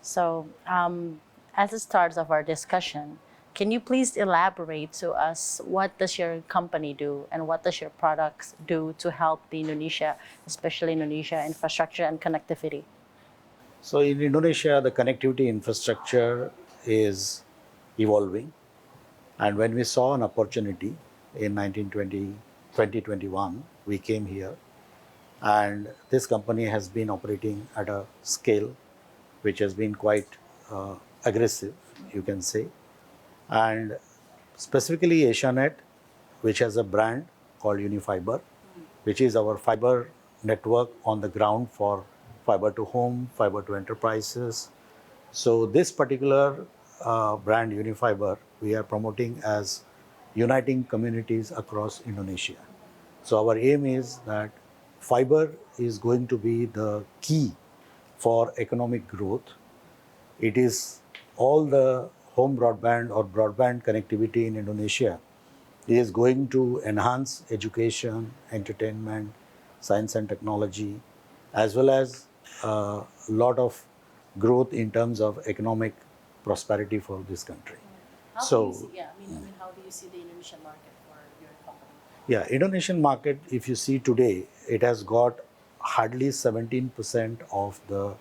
So, as the start of our discussion, can you please elaborate to us what does your company do and what does your products do to help the Indonesia, especially Indonesia infrastructure and connectivity? So in Indonesia, the connectivity infrastructure is evolving. And when we saw an opportunity in 2021, we came here. And this company has been operating at a scale which has been quite aggressive, you can say. And specifically AsiaNet, which has a brand called Unifiber, which is our fiber network on the ground for fiber to home, fiber to enterprises. So this particular brand Unifiber, we are promoting as uniting communities across Indonesia. So our aim is that fiber is going to be the key for economic growth. It is all the home broadband or broadband connectivity in Indonesia is going to enhance education, entertainment, science and technology, as well as a lot of growth in terms of economic prosperity for this country. How do you see, how do you see the Indonesian market for your company? Yeah, Indonesian market, if you see today, it has got hardly 17% of the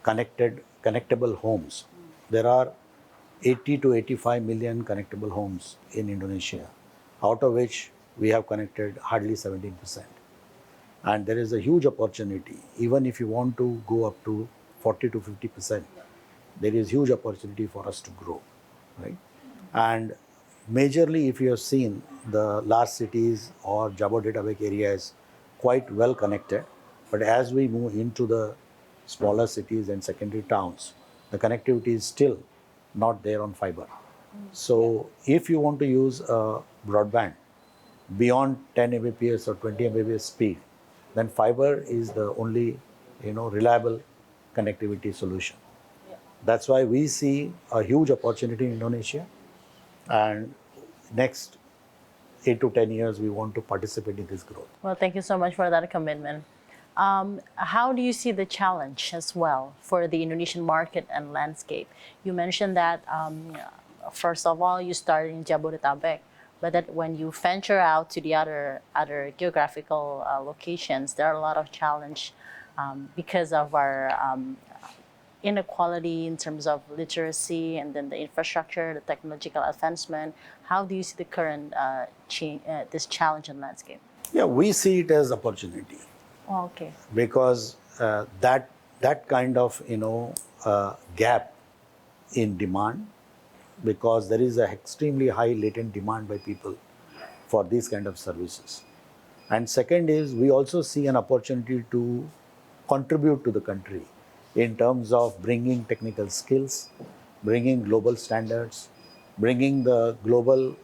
connectable homes. There are 80 to 85 million connectable homes in Indonesia, out of which we have connected hardly 17%. And there is a huge opportunity. Even if you want to go up to 40 to 50%, there is huge opportunity for us to grow, right? And majorly, if you have seen, the large cities or Jabodetabek area is quite well connected. But as we move into the smaller cities and secondary towns, the connectivity is still not there on fiber. So if you want to use a broadband beyond 10 Mbps or 20 Mbps speed, then fiber is the only reliable connectivity solution. That's why we see a huge opportunity in Indonesia, and next 8 to 10 years we want to participate in this growth. Well, thank you so much for that commitment. How do you see the challenge as well for the Indonesian market and landscape? You mentioned that first of all you started in Jabodetabek, but that when you venture out to the other geographical locations, there are a lot of challenge because of our inequality in terms of literacy and then the infrastructure, the technological advancement. How do you see the current this challenge and landscape? Yeah, we see it as opportunity. Oh, okay. Because that kind of gap in demand, because there is an extremely high latent demand by people for these kind of services. And second is, we also see an opportunity to contribute to the country in terms of bringing technical skills, bringing global standards, bringing the global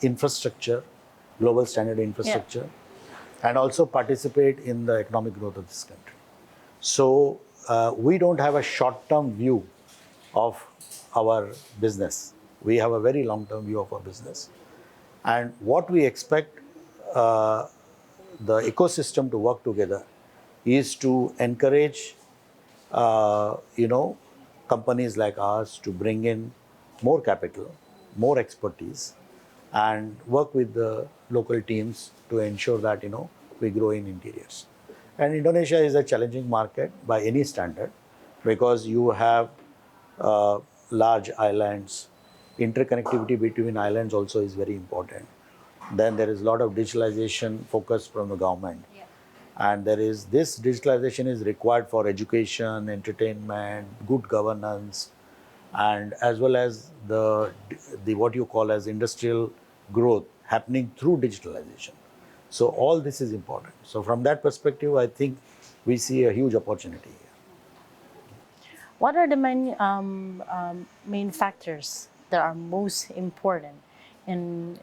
infrastructure, global standard infrastructure, and also participate in the economic growth of this country. So we don't have a short-term view of our business. We have a very long-term view of our business. And what we expect the ecosystem to work together is to encourage companies like ours to bring in more capital, more expertise, and work with the local teams to ensure that we grow in interiors. And Indonesia is a challenging market by any standard, because you have large islands. Interconnectivity between islands also is very important. Then there is a lot of digitalization focus from the government. And this digitalization is required for education, entertainment, good governance, and as well as the what you call as industrial growth happening through digitalization. So all this is important. So from that perspective, I think we see a huge opportunity here. What are the main factors that are most important in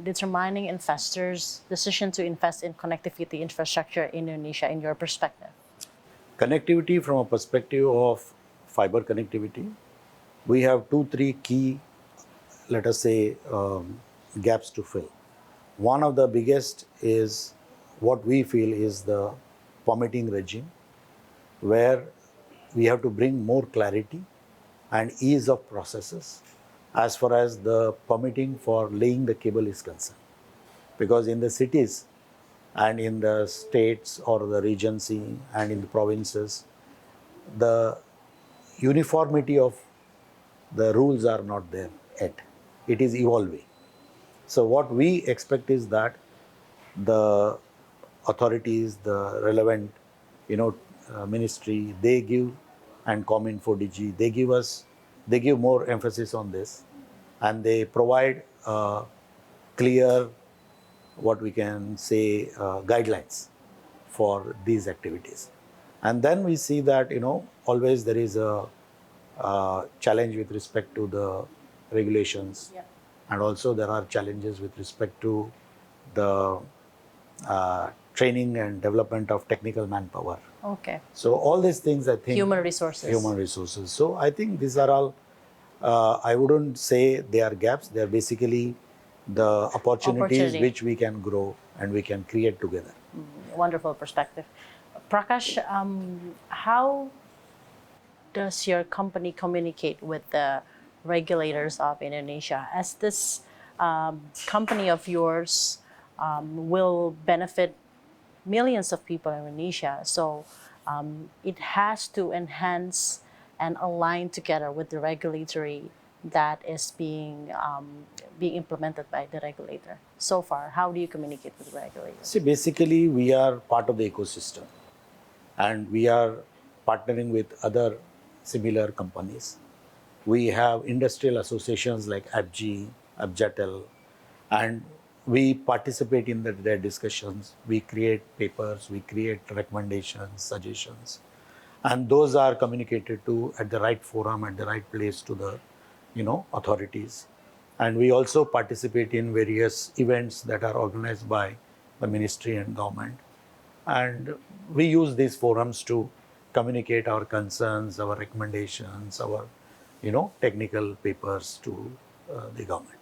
determining investors' decision to invest in connectivity infrastructure in Indonesia, in your perspective? Connectivity from a perspective of fiber connectivity, we have 2-3 key, let us say, gaps to fill. One of the biggest is what we feel is the permitting regime, where we have to bring more clarity and ease of processes as far as the permitting for laying the cable is concerned. Because in the cities and in the states or the regency and in the provinces, the uniformity of the rules are not there yet. It is evolving. So what we expect is that the authorities, the relevant, ministry, they give, and Komdigi, they give more emphasis on this, and they provide clear, what we can say, guidelines for these activities. And then we see that, always there is a challenge with respect to the regulations. Yeah. And also there are challenges with respect to the training and development of technical manpower. Okay. So all these things, I think. Human resources. Human resources. So I think these are all, I wouldn't say they are gaps. They are basically the opportunities which we can grow and we can create together. Wonderful perspective. Prakash, how does your company communicate with the regulators of Indonesia? As this company of yours will benefit millions of people in Indonesia, so it has to enhance and align together with the regulatory that is being implemented by the regulator. So far, how do you communicate with the regulators? See, basically, we are part of the ecosystem, and we are partnering with other similar companies. We have industrial associations like ABG, ABJATEL, and we participate in their discussions. We create papers, we create recommendations, suggestions, and those are communicated to at the right forum, at the right place to the authorities. And we also participate in various events that are organized by the ministry and government. And we use these forums to communicate our concerns, our recommendations, our technical papers to the government.